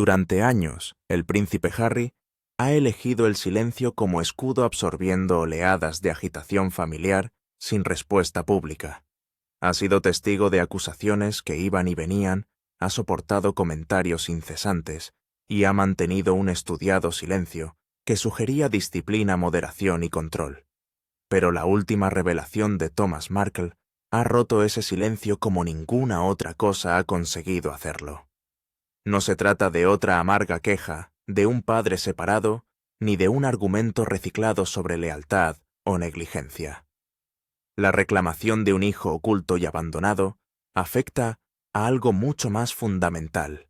Durante años, el príncipe Harry ha elegido el silencio como escudo absorbiendo oleadas de agitación familiar sin respuesta pública. Ha sido testigo de acusaciones que iban y venían, ha soportado comentarios incesantes y ha mantenido un estudiado silencio que sugería disciplina, moderación y control. Pero la última revelación de Thomas Markle ha roto ese silencio como ninguna otra cosa ha conseguido hacerlo. No se trata de otra amarga queja, de un padre separado, ni de un argumento reciclado sobre lealtad o negligencia. La reclamación de un hijo oculto y abandonado afecta a algo mucho más fundamental.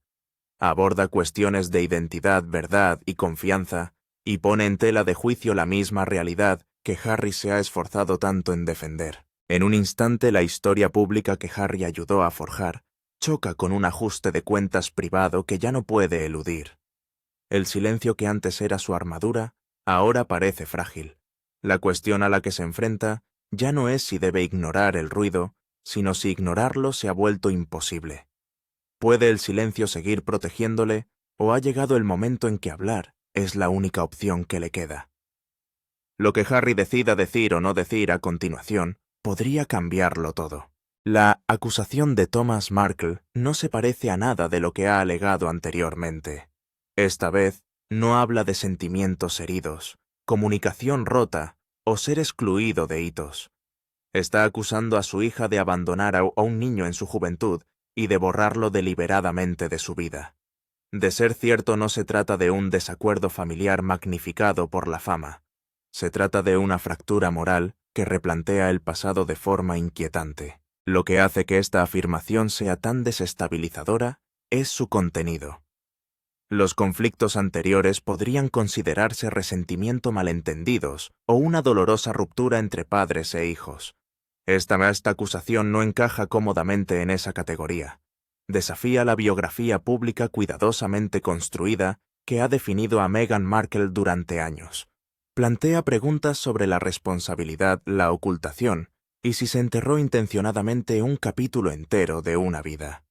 Aborda cuestiones de identidad, verdad y confianza, y pone en tela de juicio la misma realidad que Harry se ha esforzado tanto en defender. En un instante, la historia pública que Harry ayudó a forjar choca con un ajuste de cuentas privado que ya no puede eludir. El silencio que antes era su armadura, ahora parece frágil. La cuestión a la que se enfrenta ya no es si debe ignorar el ruido, sino si ignorarlo se ha vuelto imposible. ¿Puede el silencio seguir protegiéndole, o ha llegado el momento en que hablar es la única opción que le queda? Lo que Harry decida decir o no decir a continuación podría cambiarlo todo. La acusación de Thomas Markle no se parece a nada de lo que ha alegado anteriormente. Esta vez no habla de sentimientos heridos, comunicación rota o ser excluido de hitos. Está acusando a su hija de abandonar a un niño en su juventud y de borrarlo deliberadamente de su vida. De ser cierto, no se trata de un desacuerdo familiar magnificado por la fama. Se trata de una fractura moral que replantea el pasado de forma inquietante. Lo que hace que esta afirmación sea tan desestabilizadora es su contenido. Los conflictos anteriores podrían considerarse resentimiento malentendidos o una dolorosa ruptura entre padres e hijos. Esta acusación no encaja cómodamente en esa categoría. Desafía la biografía pública cuidadosamente construida que ha definido a Meghan Markle durante años. Plantea preguntas sobre la responsabilidad, la ocultación, y si se enterró intencionadamente un capítulo entero de una vida.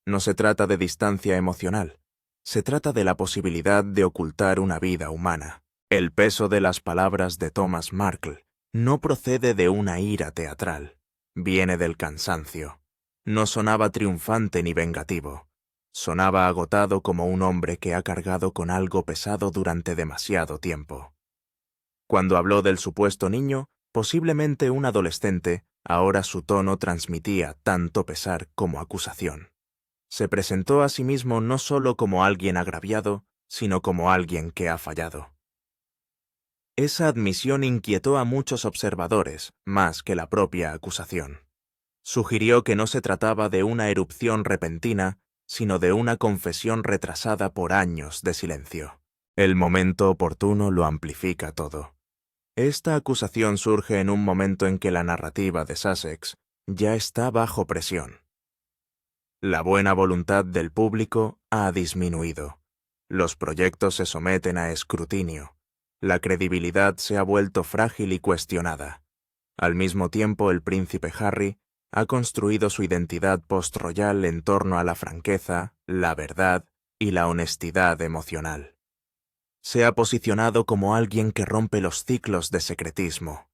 No se trata de distancia emocional, se trata de la posibilidad de ocultar una vida humana. El peso de las palabras de Thomas Markle no procede de una ira teatral, viene del cansancio. No sonaba triunfante ni vengativo, sonaba agotado como un hombre que ha cargado con algo pesado durante demasiado tiempo. Cuando habló del supuesto niño, posiblemente un adolescente, ahora su tono transmitía tanto pesar como acusación. Se presentó a sí mismo no solo como alguien agraviado, sino como alguien que ha fallado. Esa admisión inquietó a muchos observadores, más que la propia acusación. Sugirió que no se trataba de una erupción repentina, sino de una confesión retrasada por años de silencio. El momento oportuno lo amplifica todo. Esta acusación surge en un momento en que la narrativa de Sussex ya está bajo presión. La buena voluntad del público ha disminuido. Los proyectos se someten a escrutinio. La credibilidad se ha vuelto frágil y cuestionada. Al mismo tiempo, el príncipe Harry ha construido su identidad post-royal en torno a la franqueza, la verdad y la honestidad emocional. Se ha posicionado como alguien que rompe los ciclos de secretismo.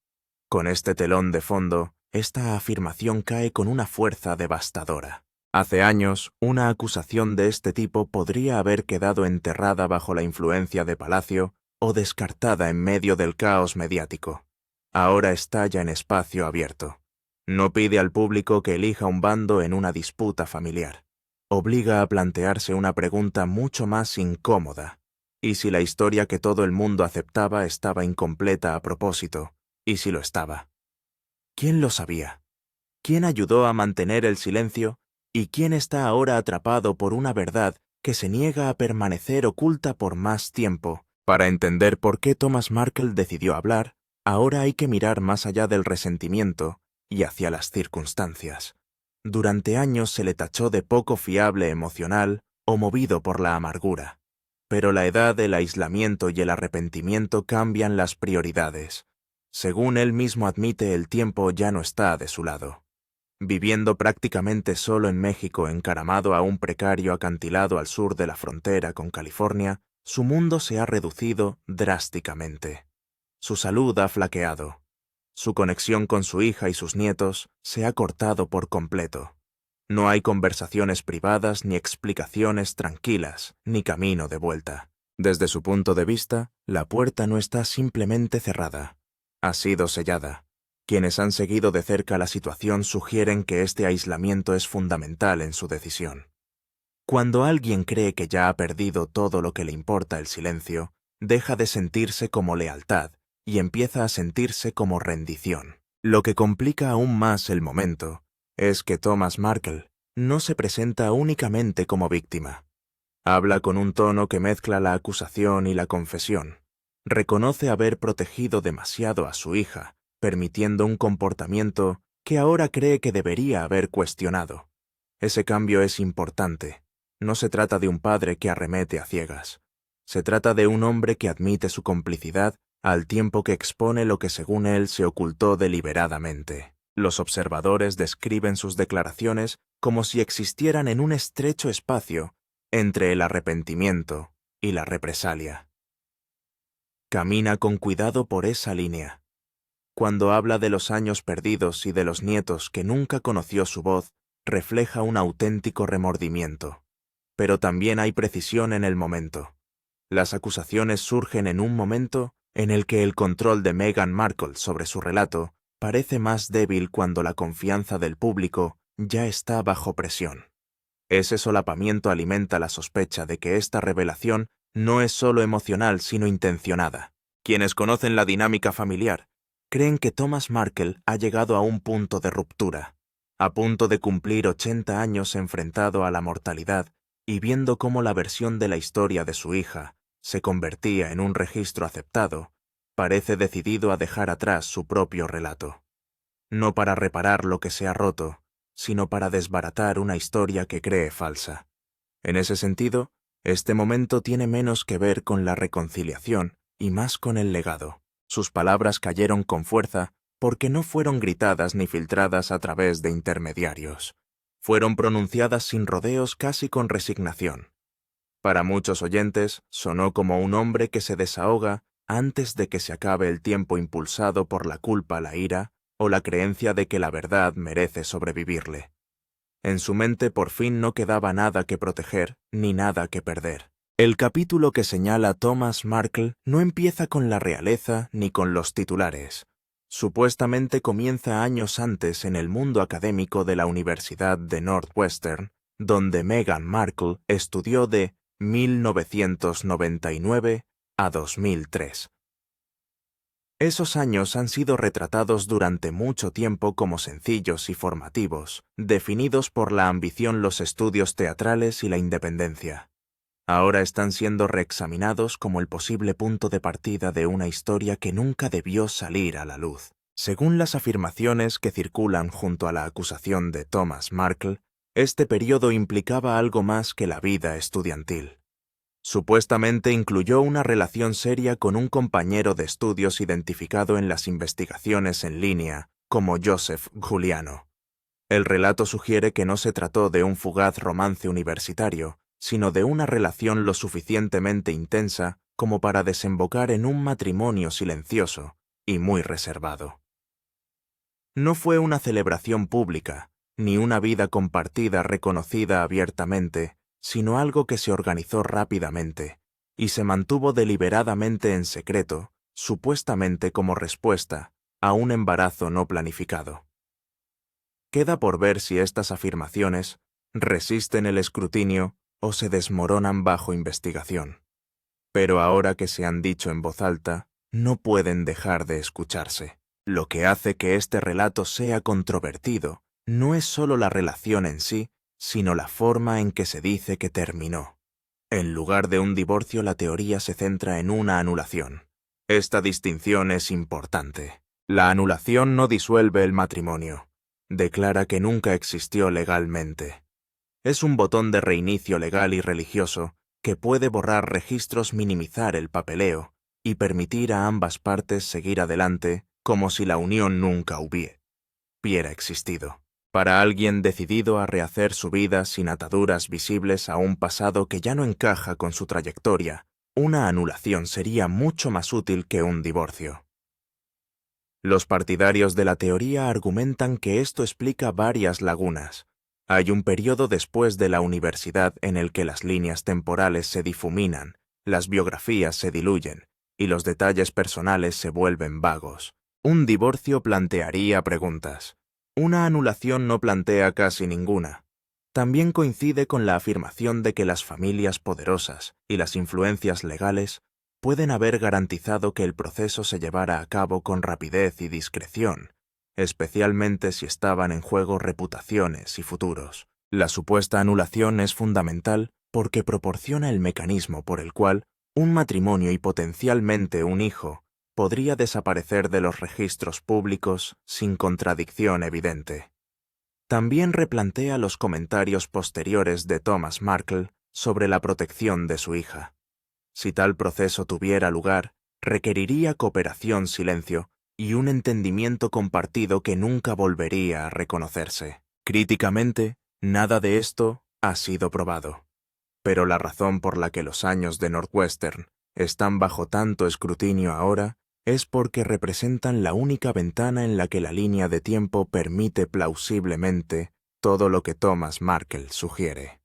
Con este telón de fondo, esta afirmación cae con una fuerza devastadora. Hace años, una acusación de este tipo podría haber quedado enterrada bajo la influencia de Palacio o descartada en medio del caos mediático. Ahora estalla en espacio abierto. No pide al público que elija un bando en una disputa familiar. Obliga a plantearse una pregunta mucho más incómoda. ¿Y si la historia que todo el mundo aceptaba estaba incompleta a propósito? ¿Y si lo estaba? ¿Quién lo sabía? ¿Quién ayudó a mantener el silencio? ¿Y quién está ahora atrapado por una verdad que se niega a permanecer oculta por más tiempo? Para entender por qué Thomas Markle decidió hablar, ahora hay que mirar más allá del resentimiento y hacia las circunstancias. Durante años se le tachó de poco fiable emocional o movido por la amargura. Pero la edad, el aislamiento y el arrepentimiento cambian las prioridades. Según él mismo admite, el tiempo ya no está de su lado. Viviendo prácticamente solo en México, encaramado a un precario acantilado al sur de la frontera con California, su mundo se ha reducido drásticamente. Su salud ha flaqueado. Su conexión con su hija y sus nietos se ha cortado por completo. No hay conversaciones privadas, ni explicaciones tranquilas, ni camino de vuelta. Desde su punto de vista, la puerta no está simplemente cerrada. Ha sido sellada. Quienes han seguido de cerca la situación sugieren que este aislamiento es fundamental en su decisión. Cuando alguien cree que ya ha perdido todo lo que le importa el silencio, deja de sentirse como lealtad y empieza a sentirse como rendición. Lo que complica aún más el momento es que Thomas Markle no se presenta únicamente como víctima. Habla con un tono que mezcla la acusación y la confesión. Reconoce haber protegido demasiado a su hija, permitiendo un comportamiento que ahora cree que debería haber cuestionado. Ese cambio es importante. No se trata de un padre que arremete a ciegas. Se trata de un hombre que admite su complicidad al tiempo que expone lo que según él se ocultó deliberadamente. Los observadores describen sus declaraciones como si existieran en un estrecho espacio entre el arrepentimiento y la represalia. Camina con cuidado por esa línea. Cuando habla de los años perdidos y de los nietos que nunca conoció su voz, refleja un auténtico remordimiento. Pero también hay precisión en el momento. Las acusaciones surgen en un momento en el que el control de Meghan Markle sobre su relato parece más débil cuando la confianza del público ya está bajo presión. Ese solapamiento alimenta la sospecha de que esta revelación no es solo emocional sino intencionada. Quienes conocen la dinámica familiar creen que Thomas Markle ha llegado a un punto de ruptura, a punto de cumplir 80 años enfrentado a la mortalidad y viendo cómo la versión de la historia de su hija se convertía en un registro aceptado, parece decidido a dejar atrás su propio relato. No para reparar lo que se ha roto, sino para desbaratar una historia que cree falsa. En ese sentido, este momento tiene menos que ver con la reconciliación y más con el legado. Sus palabras cayeron con fuerza porque no fueron gritadas ni filtradas a través de intermediarios. Fueron pronunciadas sin rodeos, casi con resignación. Para muchos oyentes, sonó como un hombre que se desahoga antes de que se acabe el tiempo, impulsado por la culpa, la ira o la creencia de que la verdad merece sobrevivirle. En su mente por fin no quedaba nada que proteger ni nada que perder. El capítulo que señala Thomas Markle no empieza con la realeza ni con los titulares. Supuestamente comienza años antes en el mundo académico de la Universidad de Northwestern, donde Meghan Markle estudió de 1999 a 2003. Esos años han sido retratados durante mucho tiempo como sencillos y formativos, definidos por la ambición, los estudios teatrales y la independencia. Ahora están siendo reexaminados como el posible punto de partida de una historia que nunca debió salir a la luz. Según las afirmaciones que circulan junto a la acusación de Thomas Markle, este periodo implicaba algo más que la vida estudiantil. Supuestamente incluyó una relación seria con un compañero de estudios identificado en las investigaciones en línea como Joseph Giuliano. El relato sugiere que no se trató de un fugaz romance universitario, sino de una relación lo suficientemente intensa como para desembocar en un matrimonio silencioso y muy reservado. No fue una celebración pública, ni una vida compartida reconocida abiertamente, sino algo que se organizó rápidamente y se mantuvo deliberadamente en secreto, supuestamente como respuesta a un embarazo no planificado. Queda por ver si estas afirmaciones resisten el escrutinio o se desmoronan bajo investigación. Pero ahora que se han dicho en voz alta, no pueden dejar de escucharse. Lo que hace que este relato sea controvertido no es solo la relación en sí, sino la forma en que se dice que terminó. En lugar de un divorcio, la teoría se centra en una anulación. Esta distinción es importante. La anulación no disuelve el matrimonio. Declara que nunca existió legalmente. Es un botón de reinicio legal y religioso que puede borrar registros, minimizar el papeleo y permitir a ambas partes seguir adelante como si la unión nunca hubiera existido. Para alguien decidido a rehacer su vida sin ataduras visibles a un pasado que ya no encaja con su trayectoria, una anulación sería mucho más útil que un divorcio. Los partidarios de la teoría argumentan que esto explica varias lagunas. Hay un periodo después de la universidad en el que las líneas temporales se difuminan, las biografías se diluyen y los detalles personales se vuelven vagos. Un divorcio plantearía preguntas. Una anulación no plantea casi ninguna. También coincide con la afirmación de que las familias poderosas y las influencias legales pueden haber garantizado que el proceso se llevara a cabo con rapidez y discreción, especialmente si estaban en juego reputaciones y futuros. La supuesta anulación es fundamental porque proporciona el mecanismo por el cual un matrimonio y potencialmente un hijo podría desaparecer de los registros públicos sin contradicción evidente. También replantea los comentarios posteriores de Thomas Markle sobre la protección de su hija. Si tal proceso tuviera lugar, requeriría cooperación, silencio y un entendimiento compartido que nunca volvería a reconocerse. Críticamente, nada de esto ha sido probado. Pero la razón por la que los años de Northwestern están bajo tanto escrutinio ahora es porque representan la única ventana en la que la línea de tiempo permite plausiblemente todo lo que Thomas Markle sugiere.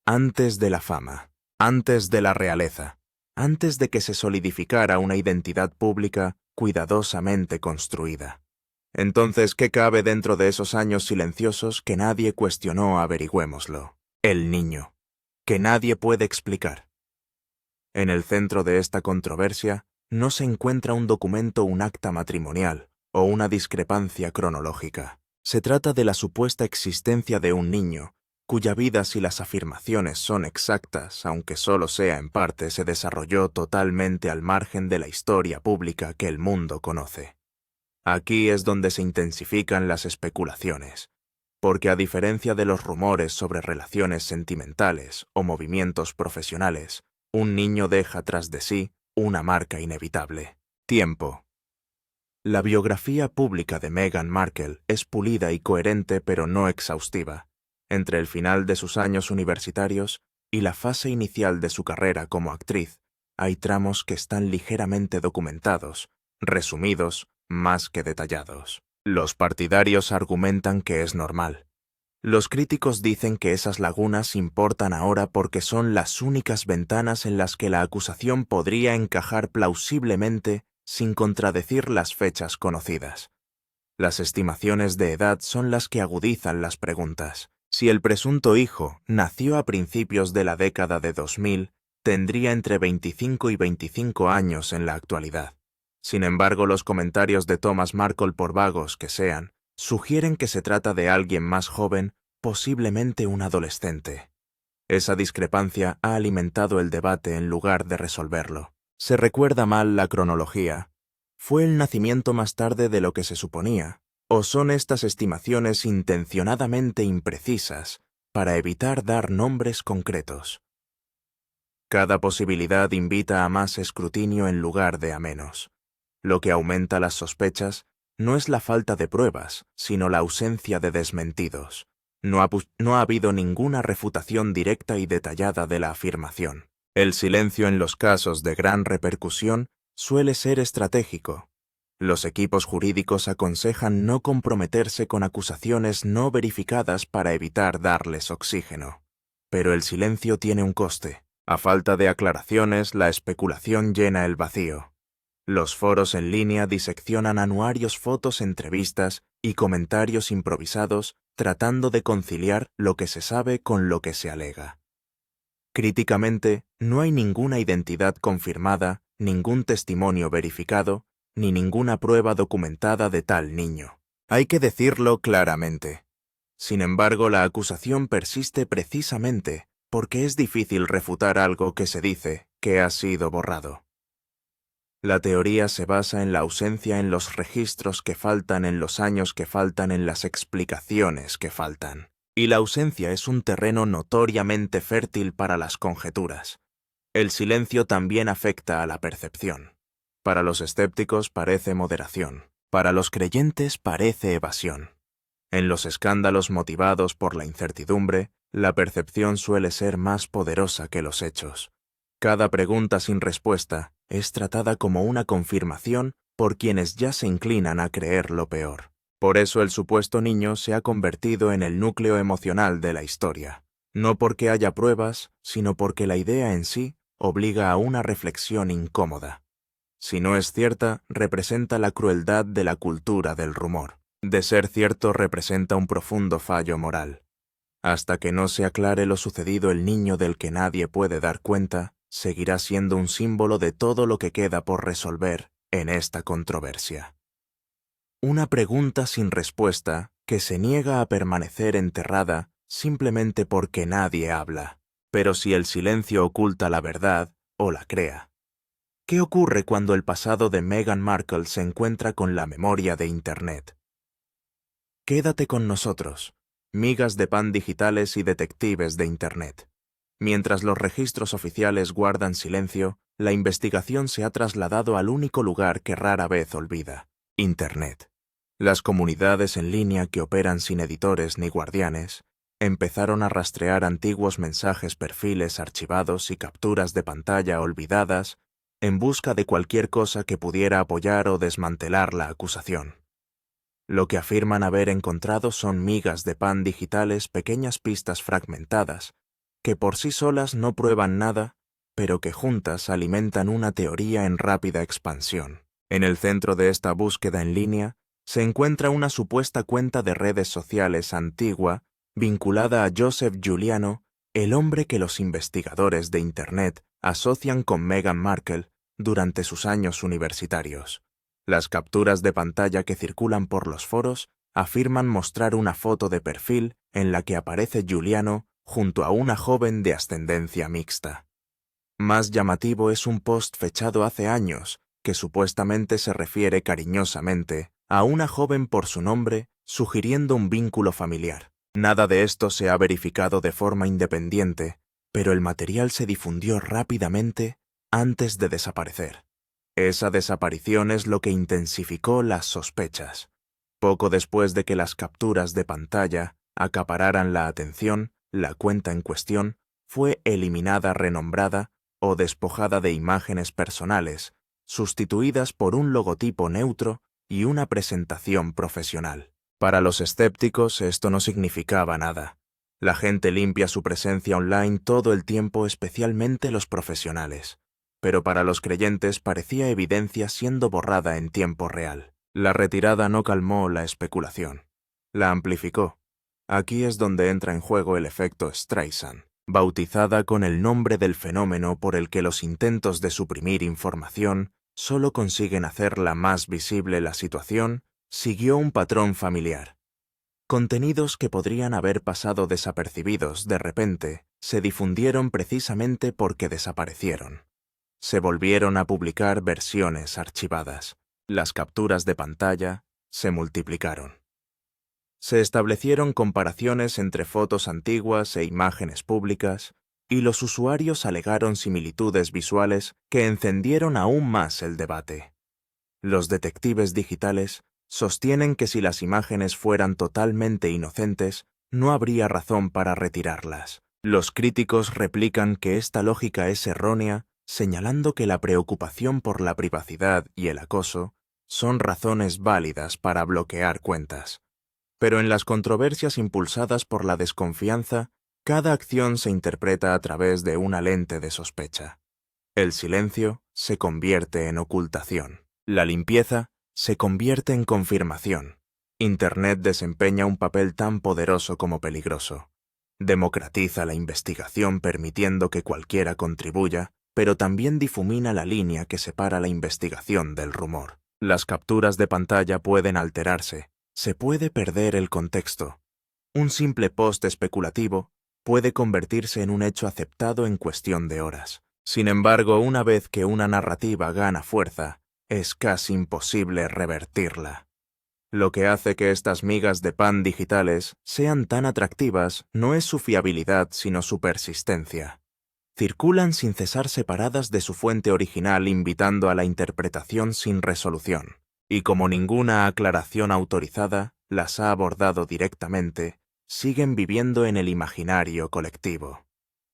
Antes de la fama, antes de la realeza, antes de que se solidificara una identidad pública cuidadosamente construida. Entonces, ¿qué cabe dentro de esos años silenciosos que nadie cuestionó? Averigüémoslo. El niño, que nadie puede explicar. En el centro de esta controversia no se encuentra un documento, un acta matrimonial o una discrepancia cronológica. Se trata de la supuesta existencia de un niño, cuya vida, si las afirmaciones son exactas, aunque solo sea en parte, se desarrolló totalmente al margen de la historia pública que el mundo conoce. Aquí es donde se intensifican las especulaciones, porque a diferencia de los rumores sobre relaciones sentimentales o movimientos profesionales, un niño deja tras de sí una marca inevitable: tiempo. La biografía pública de Meghan Markle es pulida y coherente, pero no exhaustiva. Entre el final de sus años universitarios y la fase inicial de su carrera como actriz, hay tramos que están ligeramente documentados, resumidos, más que detallados. Los partidarios argumentan que es normal. Los críticos dicen que esas lagunas importan ahora porque son las únicas ventanas en las que la acusación podría encajar plausiblemente sin contradecir las fechas conocidas. Las estimaciones de edad son las que agudizan las preguntas. Si el presunto hijo nació a principios de la década de 2000, tendría entre 25 y 25 años en la actualidad. Sin embargo, los comentarios de Thomas Markle, por vagos que sean, sugieren que se trata de alguien más joven, posiblemente un adolescente. Esa discrepancia ha alimentado el debate en lugar de resolverlo. Se recuerda mal la cronología. ¿Fue el nacimiento más tarde de lo que se suponía? ¿O son estas estimaciones intencionadamente imprecisas para evitar dar nombres concretos? Cada posibilidad invita a más escrutinio en lugar de a menos. Lo que aumenta las sospechas no es la falta de pruebas, sino la ausencia de desmentidos. No ha habido ninguna refutación directa y detallada de la afirmación. El silencio en los casos de gran repercusión suele ser estratégico. Los equipos jurídicos aconsejan no comprometerse con acusaciones no verificadas para evitar darles oxígeno. Pero el silencio tiene un coste. A falta de aclaraciones, la especulación llena el vacío. Los foros en línea diseccionan anuarios, fotos, entrevistas y comentarios improvisados tratando de conciliar lo que se sabe con lo que se alega. Críticamente, no hay ninguna identidad confirmada, ningún testimonio verificado, ni ninguna prueba documentada de tal niño. Hay que decirlo claramente. Sin embargo, la acusación persiste precisamente porque es difícil refutar algo que se dice que ha sido borrado. La teoría se basa en la ausencia, en los registros que faltan, en los años que faltan, en las explicaciones que faltan. Y la ausencia es un terreno notoriamente fértil para las conjeturas. El silencio también afecta a la percepción. Para los escépticos parece moderación. Para los creyentes parece evasión. En los escándalos motivados por la incertidumbre, la percepción suele ser más poderosa que los hechos. Cada pregunta sin respuesta es tratada como una confirmación por quienes ya se inclinan a creer lo peor. Por eso el supuesto niño se ha convertido en el núcleo emocional de la historia, no porque haya pruebas, sino porque la idea en sí obliga a una reflexión incómoda. Si no es cierta, representa la crueldad de la cultura del rumor. De ser cierto, representa un profundo fallo moral. Hasta que no se aclare lo sucedido, el niño del que nadie puede dar cuenta seguirá siendo un símbolo de todo lo que queda por resolver en esta controversia. Una pregunta sin respuesta que se niega a permanecer enterrada simplemente porque nadie habla. Pero si el silencio oculta la verdad o la crea. ¿Qué ocurre cuando el pasado de Meghan Markle se encuentra con la memoria de Internet? Quédate con nosotros, migas de pan digitales y detectives de Internet. Mientras los registros oficiales guardan silencio, la investigación se ha trasladado al único lugar que rara vez olvida: Internet. Las comunidades en línea que operan sin editores ni guardianes empezaron a rastrear antiguos mensajes, perfiles archivados y capturas de pantalla olvidadas en busca de cualquier cosa que pudiera apoyar o desmantelar la acusación. Lo que afirman haber encontrado son migas de pan digitales, pequeñas pistas fragmentadas, que por sí solas no prueban nada, pero que juntas alimentan una teoría en rápida expansión. En el centro de esta búsqueda en línea se encuentra una supuesta cuenta de redes sociales antigua vinculada a Joseph Giuliano, el hombre que los investigadores de Internet asocian con Meghan Markle durante sus años universitarios. Las capturas de pantalla que circulan por los foros afirman mostrar una foto de perfil en la que aparece Giuliano junto a una joven de ascendencia mixta. Más llamativo es un post fechado hace años que supuestamente se refiere cariñosamente a una joven por su nombre, sugiriendo un vínculo familiar. Nada de esto se ha verificado de forma independiente, pero el material se difundió rápidamente antes de desaparecer. Esa desaparición es lo que intensificó las sospechas. Poco después de que las capturas de pantalla acapararan la atención, la cuenta en cuestión fue eliminada, renombrada o despojada de imágenes personales, sustituidas por un logotipo neutro y una presentación profesional. Para los escépticos esto no significaba nada. La gente limpia su presencia online todo el tiempo, especialmente los profesionales. Pero para los creyentes parecía evidencia siendo borrada en tiempo real. La retirada no calmó la especulación, la amplificó. Aquí es donde entra en juego el efecto Streisand, bautizada con el nombre del fenómeno por el que los intentos de suprimir información solo consiguen hacerla más visible. La situación siguió un patrón familiar. Contenidos que podrían haber pasado desapercibidos de repente se difundieron precisamente porque desaparecieron. Se volvieron a publicar versiones archivadas. Las capturas de pantalla se multiplicaron. Se establecieron comparaciones entre fotos antiguas e imágenes públicas, y los usuarios alegaron similitudes visuales que encendieron aún más el debate. Los detectives digitales sostienen que si las imágenes fueran totalmente inocentes, no habría razón para retirarlas. Los críticos replican que esta lógica es errónea, señalando que la preocupación por la privacidad y el acoso son razones válidas para bloquear cuentas. Pero en las controversias impulsadas por la desconfianza, cada acción se interpreta a través de una lente de sospecha. El silencio se convierte en ocultación. La limpieza se convierte en confirmación. Internet desempeña un papel tan poderoso como peligroso. Democratiza la investigación permitiendo que cualquiera contribuya, pero también difumina la línea que separa la investigación del rumor. Las capturas de pantalla pueden alterarse, se puede perder el contexto. Un simple post especulativo puede convertirse en un hecho aceptado en cuestión de horas. Sin embargo, una vez que una narrativa gana fuerza, es casi imposible revertirla. Lo que hace que estas migas de pan digitales sean tan atractivas no es su fiabilidad, sino su persistencia. Circulan sin cesar separadas de su fuente original, invitando a la interpretación sin resolución. y como ninguna aclaración autorizada las ha abordado directamente, siguen viviendo en el imaginario colectivo.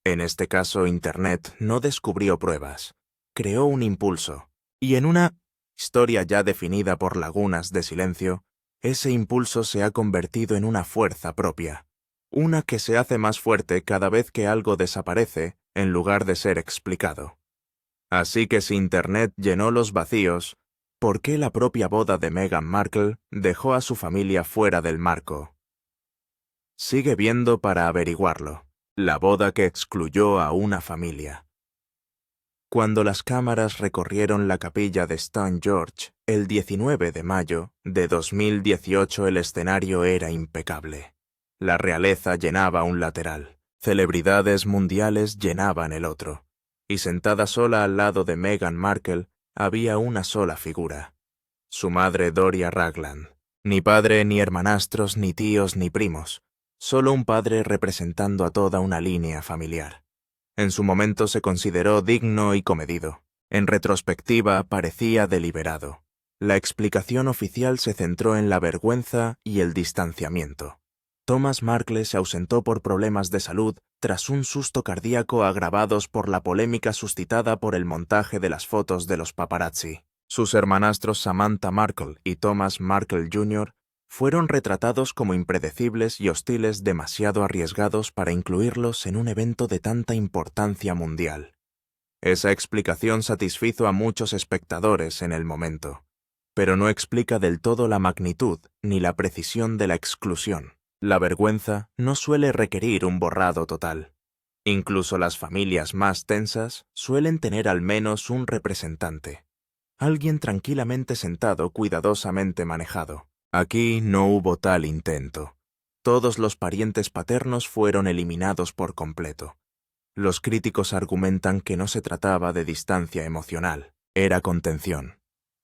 En este caso, Internet no descubrió pruebas, creó un impulso, y en una historia ya definida por lagunas de silencio, ese impulso se ha convertido en una fuerza propia, una que se hace más fuerte cada vez que algo desaparece en lugar de ser explicado. Así que si Internet llenó los vacíos, ¿por qué la propia boda de Meghan Markle dejó a su familia fuera del marco? Sigue viendo para averiguarlo. La boda que excluyó a una familia. Cuando las cámaras recorrieron la capilla de St. George el 19 de mayo de 2018, el escenario era impecable. La realeza llenaba un lateral, celebridades mundiales llenaban el otro, y sentada sola al lado de Meghan Markle había una sola figura: su madre Doria Ragland. Ni padre, ni hermanastros, ni tíos, ni primos. Solo un padre representando a toda una línea familiar. En su momento se consideró digno y comedido. En retrospectiva parecía deliberado. La explicación oficial se centró en la vergüenza y el distanciamiento. Thomas Markle se ausentó por problemas de salud tras un susto cardíaco agravados por la polémica suscitada por el montaje de las fotos de los paparazzi. Sus hermanastros Samantha Markle y Thomas Markle Jr. fueron retratados como impredecibles y hostiles, demasiado arriesgados para incluirlos en un evento de tanta importancia mundial. Esa explicación satisfizo a muchos espectadores en el momento, pero no explica del todo la magnitud ni la precisión de la exclusión. La vergüenza no suele requerir un borrado total. Incluso las familias más tensas suelen tener al menos un representante. Alguien tranquilamente sentado, cuidadosamente manejado. Aquí no hubo tal intento. Todos los parientes paternos fueron eliminados por completo. Los críticos argumentan que no se trataba de distancia emocional, era contención.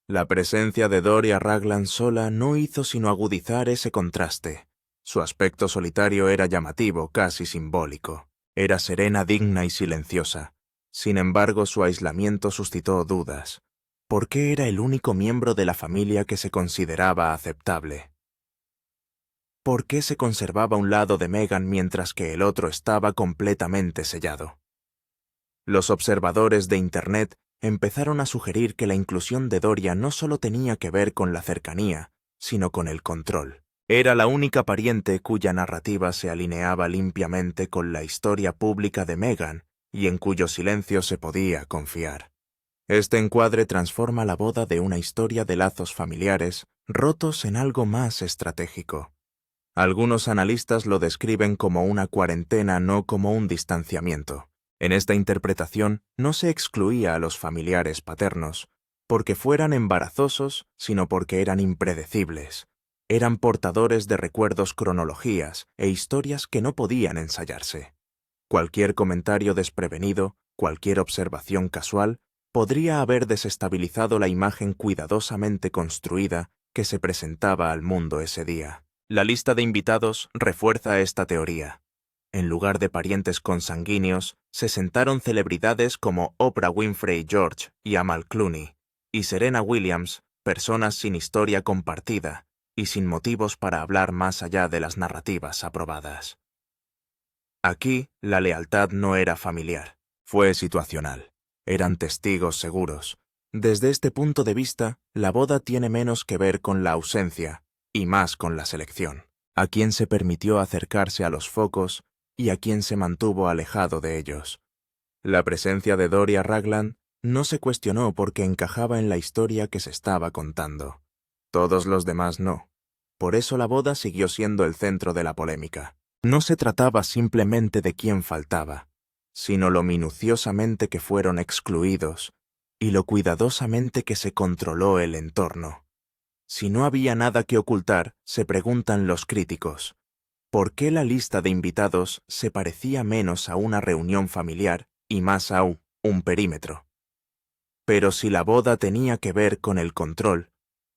La presencia de Doria Ragland sola no hizo sino agudizar ese contraste. Su aspecto solitario era llamativo, casi simbólico. Era serena, digna y silenciosa. Sin embargo, su aislamiento suscitó dudas. ¿Por qué era el único miembro de la familia que se consideraba aceptable? ¿Por qué se conservaba un lado de Meghan mientras que el otro estaba completamente sellado? Los observadores de Internet empezaron a sugerir que la inclusión de Doria no solo tenía que ver con la cercanía, sino con el control. Era la única pariente cuya narrativa se alineaba limpiamente con la historia pública de Meghan y en cuyo silencio se podía confiar. Este encuadre transforma la boda de una historia de lazos familiares rotos en algo más estratégico. Algunos analistas lo describen como una cuarentena, no como un distanciamiento. En esta interpretación no se excluía a los familiares paternos porque fueran embarazosos, sino porque eran impredecibles. Eran portadores de recuerdos, cronologías e historias que no podían ensayarse. Cualquier comentario desprevenido, cualquier observación casual, podría haber desestabilizado la imagen cuidadosamente construida que se presentaba al mundo ese día. La lista de invitados refuerza esta teoría. En lugar de parientes consanguíneos, se sentaron celebridades como Oprah Winfrey George y Amal Clooney, y Serena Williams, personas sin historia compartida y sin motivos para hablar más allá de las narrativas aprobadas. Aquí, la lealtad no era familiar, fue situacional. Eran testigos seguros. Desde este punto de vista, la boda tiene menos que ver con la ausencia y más con la selección. A quién se permitió acercarse a los focos y a quién se mantuvo alejado de ellos. La presencia de Doria Ragland no se cuestionó porque encajaba en la historia que se estaba contando. Todos los demás no. Por eso la boda siguió siendo el centro de la polémica. No se trataba simplemente de quién faltaba, sino lo minuciosamente que fueron excluidos y lo cuidadosamente que se controló el entorno. Si no había nada que ocultar, se preguntan los críticos, ¿por qué la lista de invitados se parecía menos a una reunión familiar y más a un perímetro? Pero si la boda tenía que ver con el control,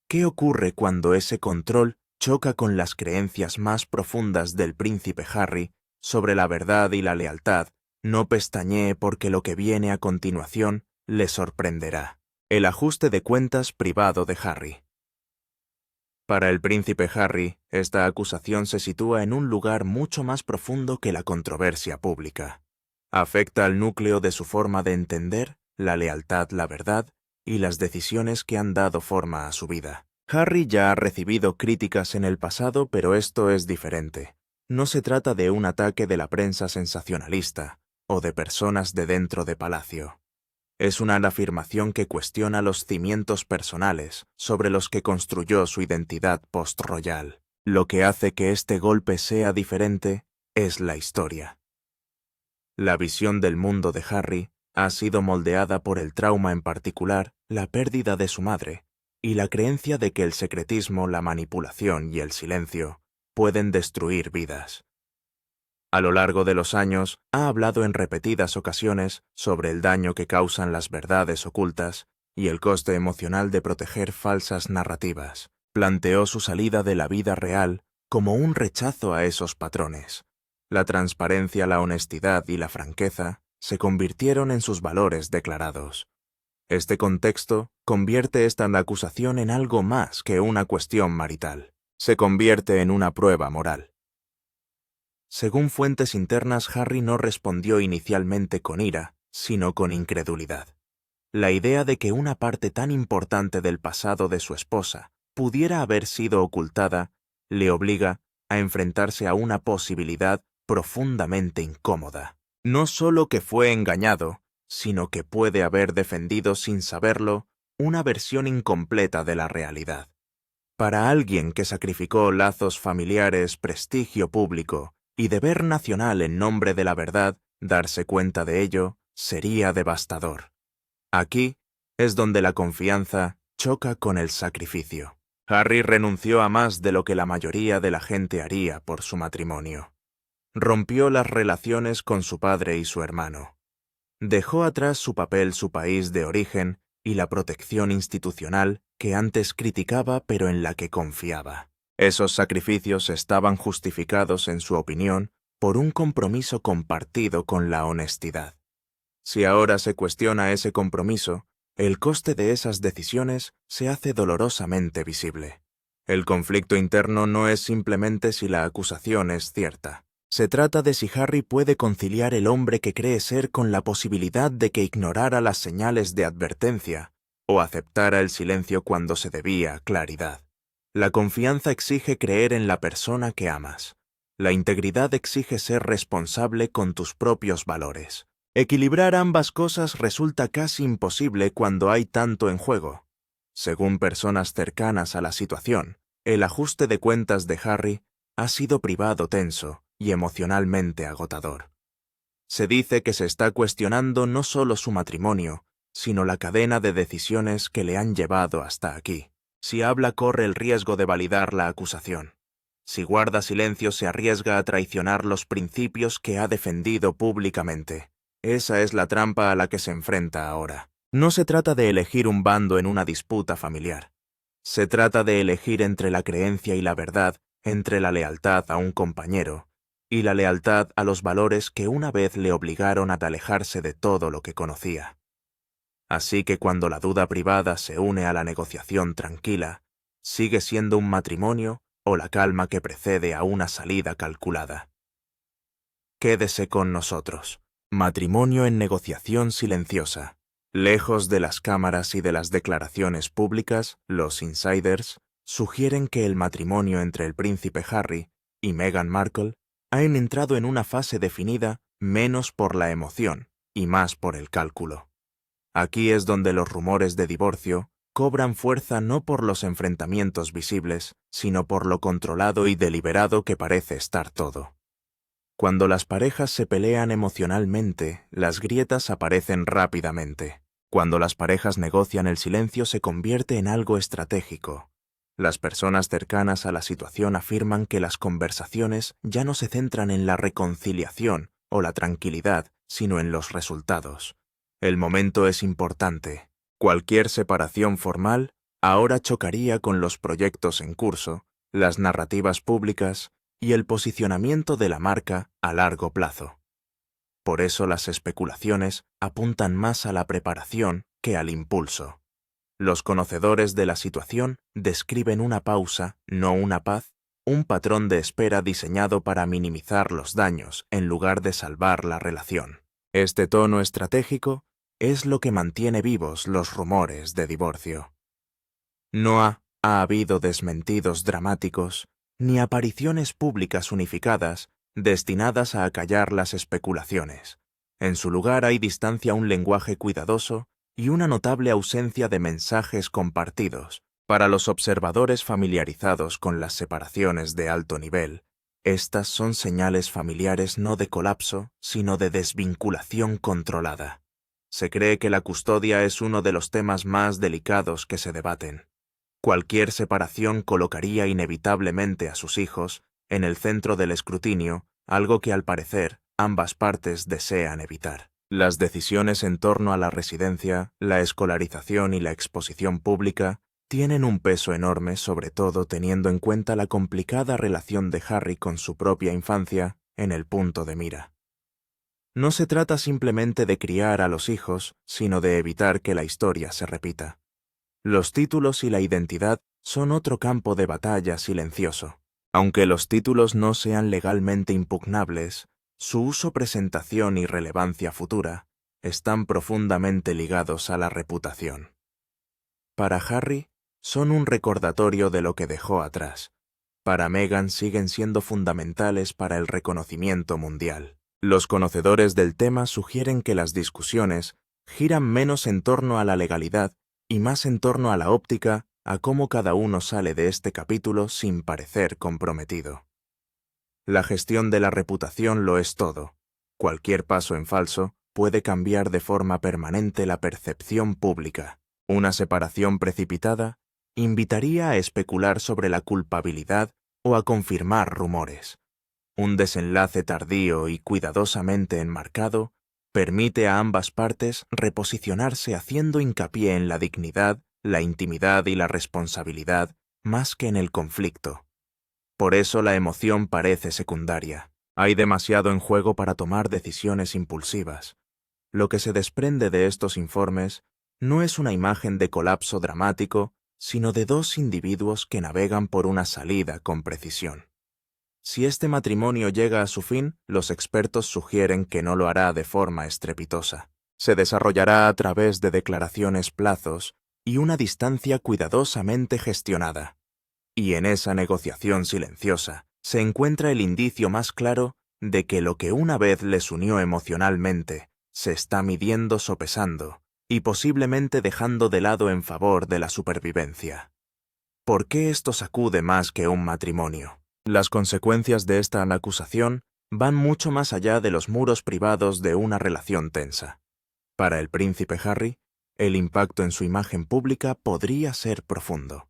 ¿qué ocurre cuando ese control choca con las creencias más profundas del príncipe Harry sobre la verdad y la lealtad? No pestañee porque lo que viene a continuación le sorprenderá. El ajuste de cuentas privado de Harry. Para el príncipe Harry, esta acusación se sitúa en un lugar mucho más profundo que la controversia pública. Afecta al núcleo de su forma de entender, la lealtad, la verdad y las decisiones que han dado forma a su vida. Harry ya ha recibido críticas en el pasado, pero esto es diferente. No se trata de un ataque de la prensa sensacionalista o de personas de dentro de palacio. Es una afirmación que cuestiona los cimientos personales sobre los que construyó su identidad post-royal. Lo que hace que este golpe sea diferente es la historia. La visión del mundo de Harry ha sido moldeada por el trauma, en particular, la pérdida de su madre, y la creencia de que el secretismo, la manipulación y el silencio pueden destruir vidas. A lo largo de los años, ha hablado en repetidas ocasiones sobre el daño que causan las verdades ocultas y el coste emocional de proteger falsas narrativas. Planteó su salida de la vida real como un rechazo a esos patrones. La transparencia, la honestidad y la franqueza se convirtieron en sus valores declarados. Este contexto convierte esta acusación en algo más que una cuestión marital. Se convierte en una prueba moral. Según fuentes internas, Harry no respondió inicialmente con ira, sino con incredulidad. La idea de que una parte tan importante del pasado de su esposa pudiera haber sido ocultada le obliga a enfrentarse a una posibilidad profundamente incómoda. No solo que fue engañado, sino que puede haber defendido sin saberlo una versión incompleta de la realidad. Para alguien que sacrificó lazos familiares, prestigio público y deber nacional en nombre de la verdad, darse cuenta de ello sería devastador. Aquí es donde la confianza choca con el sacrificio. Harry renunció a más de lo que la mayoría de la gente haría por su matrimonio. Rompió las relaciones con su padre y su hermano. Dejó atrás su papel, su país de origen y la protección institucional que antes criticaba pero en la que confiaba. Esos sacrificios estaban justificados, en su opinión, por un compromiso compartido con la honestidad. Si ahora se cuestiona ese compromiso, el coste de esas decisiones se hace dolorosamente visible. El conflicto interno no es simplemente si la acusación es cierta. Se trata de si Harry puede conciliar el hombre que cree ser con la posibilidad de que ignorara las señales de advertencia o aceptara el silencio cuando se debía claridad. La confianza exige creer en la persona que amas. La integridad exige ser responsable con tus propios valores. Equilibrar ambas cosas resulta casi imposible cuando hay tanto en juego. Según personas cercanas a la situación, el ajuste de cuentas de Harry ha sido privado, tenso y emocionalmente agotador. Se dice que se está cuestionando no solo su matrimonio, sino la cadena de decisiones que le han llevado hasta aquí. Si habla, corre el riesgo de validar la acusación. Si guarda silencio, se arriesga a traicionar los principios que ha defendido públicamente. Esa es la trampa a la que se enfrenta ahora. No se trata de elegir un bando en una disputa familiar. Se trata de elegir entre la creencia y la verdad, entre la lealtad a un compañero y la lealtad a los valores que una vez le obligaron a alejarse de todo lo que conocía. Así que cuando la duda privada se une a la negociación tranquila, sigue siendo un matrimonio o la calma que precede a una salida calculada. Quédese con nosotros. Matrimonio en negociación silenciosa. Lejos de las cámaras y de las declaraciones públicas, los insiders sugieren que el matrimonio entre el príncipe Harry y Meghan Markle ha entrado en una fase definida menos por la emoción y más por el cálculo. Aquí es donde los rumores de divorcio cobran fuerza no por los enfrentamientos visibles, sino por lo controlado y deliberado que parece estar todo. Cuando las parejas se pelean emocionalmente, las grietas aparecen rápidamente. Cuando las parejas negocian, el silencio se convierte en algo estratégico. Las personas cercanas a la situación afirman que las conversaciones ya no se centran en la reconciliación o la tranquilidad, sino en los resultados. El momento es importante. Cualquier separación formal ahora chocaría con los proyectos en curso, las narrativas públicas y el posicionamiento de la marca a largo plazo. Por eso las especulaciones apuntan más a la preparación que al impulso. Los conocedores de la situación describen una pausa, no una paz, un patrón de espera diseñado para minimizar los daños en lugar de salvar la relación. Este tono estratégico es lo que mantiene vivos los rumores de divorcio. No ha habido desmentidos dramáticos ni apariciones públicas unificadas destinadas a acallar las especulaciones. En su lugar hay distancia, un lenguaje cuidadoso y una notable ausencia de mensajes compartidos. Para los observadores familiarizados con las separaciones de alto nivel, estas son señales familiares no de colapso, sino de desvinculación controlada. Se cree que la custodia es uno de los temas más delicados que se debaten. Cualquier separación colocaría inevitablemente a sus hijos en el centro del escrutinio, algo que al parecer ambas partes desean evitar. Las decisiones en torno a la residencia, la escolarización y la exposición pública tienen un peso enorme, sobre todo teniendo en cuenta la complicada relación de Harry con su propia infancia en el punto de mira. No se trata simplemente de criar a los hijos, sino de evitar que la historia se repita. Los títulos y la identidad son otro campo de batalla silencioso. Aunque los títulos no sean legalmente impugnables, su uso, presentación y relevancia futura están profundamente ligados a la reputación. Para Harry, son un recordatorio de lo que dejó atrás. Para Meghan siguen siendo fundamentales para el reconocimiento mundial. Los conocedores del tema sugieren que las discusiones giran menos en torno a la legalidad y más en torno a la óptica, a cómo cada uno sale de este capítulo sin parecer comprometido. La gestión de la reputación lo es todo. Cualquier paso en falso puede cambiar de forma permanente la percepción pública. Una separación precipitada invitaría a especular sobre la culpabilidad o a confirmar rumores. Un desenlace tardío y cuidadosamente enmarcado permite a ambas partes reposicionarse haciendo hincapié en la dignidad, la intimidad y la responsabilidad más que en el conflicto. Por eso la emoción parece secundaria. Hay demasiado en juego para tomar decisiones impulsivas. Lo que se desprende de estos informes no es una imagen de colapso dramático, sino de dos individuos que navegan por una salida con precisión. Si este matrimonio llega a su fin, los expertos sugieren que no lo hará de forma estrepitosa. Se desarrollará a través de declaraciones, plazos y una distancia cuidadosamente gestionada. Y en esa negociación silenciosa se encuentra el indicio más claro de que lo que una vez les unió emocionalmente se está midiendo, sopesando y posiblemente dejando de lado en favor de la supervivencia. ¿Por qué esto sacude más que un matrimonio? Las consecuencias de esta acusación van mucho más allá de los muros privados de una relación tensa. Para el príncipe Harry, el impacto en su imagen pública podría ser profundo.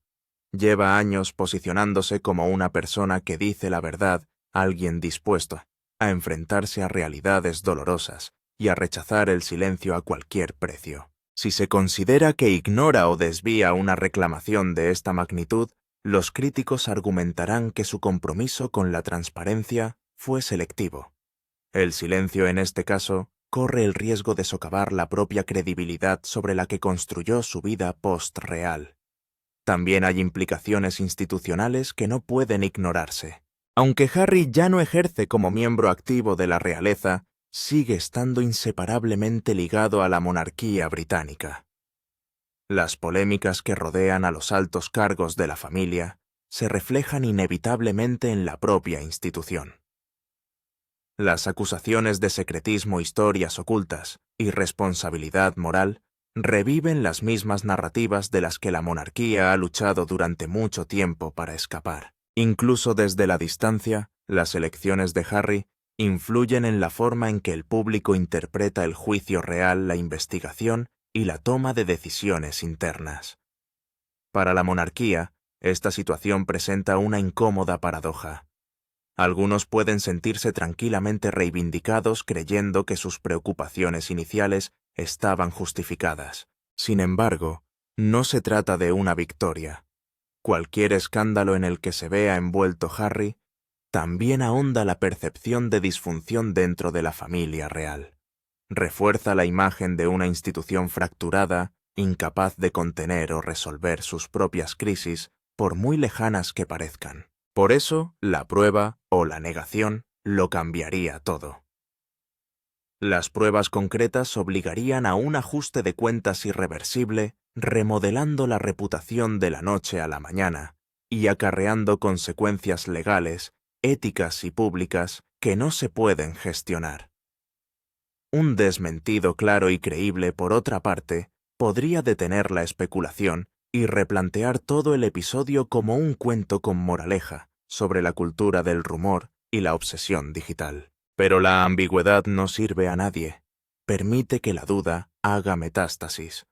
Lleva años posicionándose como una persona que dice la verdad, alguien dispuesto a enfrentarse a realidades dolorosas y a rechazar el silencio a cualquier precio. Si se considera que ignora o desvía una reclamación de esta magnitud, los críticos argumentarán que su compromiso con la transparencia fue selectivo. El silencio en este caso corre el riesgo de socavar la propia credibilidad sobre la que construyó su vida post-real. También hay implicaciones institucionales que no pueden ignorarse. Aunque Harry ya no ejerce como miembro activo de la realeza, sigue estando inseparablemente ligado a la monarquía británica. Las polémicas que rodean a los altos cargos de la familia se reflejan inevitablemente en la propia institución. Las acusaciones de secretismo, historias ocultas y responsabilidad moral reviven las mismas narrativas de las que la monarquía ha luchado durante mucho tiempo para escapar. Incluso desde la distancia, las elecciones de Harry influyen en la forma en que el público interpreta el juicio real, la investigación y la toma de decisiones internas. Para la monarquía, esta situación presenta una incómoda paradoja. Algunos pueden sentirse tranquilamente reivindicados creyendo que sus preocupaciones iniciales estaban justificadas. Sin embargo, no se trata de una victoria. Cualquier escándalo en el que se vea envuelto Harry también ahonda la percepción de disfunción dentro de la familia real. Refuerza la imagen de una institución fracturada incapaz de contener o resolver sus propias crisis, por muy lejanas que parezcan. Por eso, la prueba o la negación lo cambiaría todo. Las pruebas concretas obligarían a un ajuste de cuentas irreversible, remodelando la reputación de la noche a la mañana y acarreando consecuencias legales, éticas y públicas que no se pueden gestionar. Un desmentido claro y creíble, por otra parte, podría detener la especulación y replantear todo el episodio como un cuento con moraleja sobre la cultura del rumor y la obsesión digital. Pero la ambigüedad no sirve a nadie. Permite que la duda haga metástasis.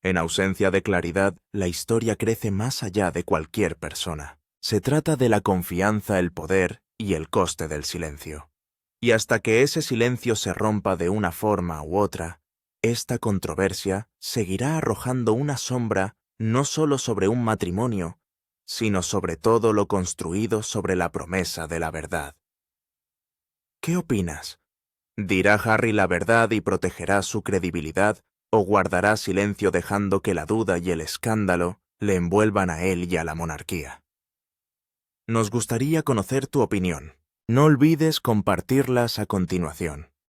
En ausencia de claridad, la historia crece más allá de cualquier persona. Se trata de la confianza, el poder y el coste del silencio. Y hasta que ese silencio se rompa de una forma u otra, esta controversia seguirá arrojando una sombra no solo sobre un matrimonio, sino sobre todo lo construido sobre la promesa de la verdad. ¿Qué opinas? ¿Dirá Harry la verdad y protegerá su credibilidad, o guardará silencio dejando que la duda y el escándalo le envuelvan a él y a la monarquía? Nos gustaría conocer tu opinión. No olvides compartirlas a continuación.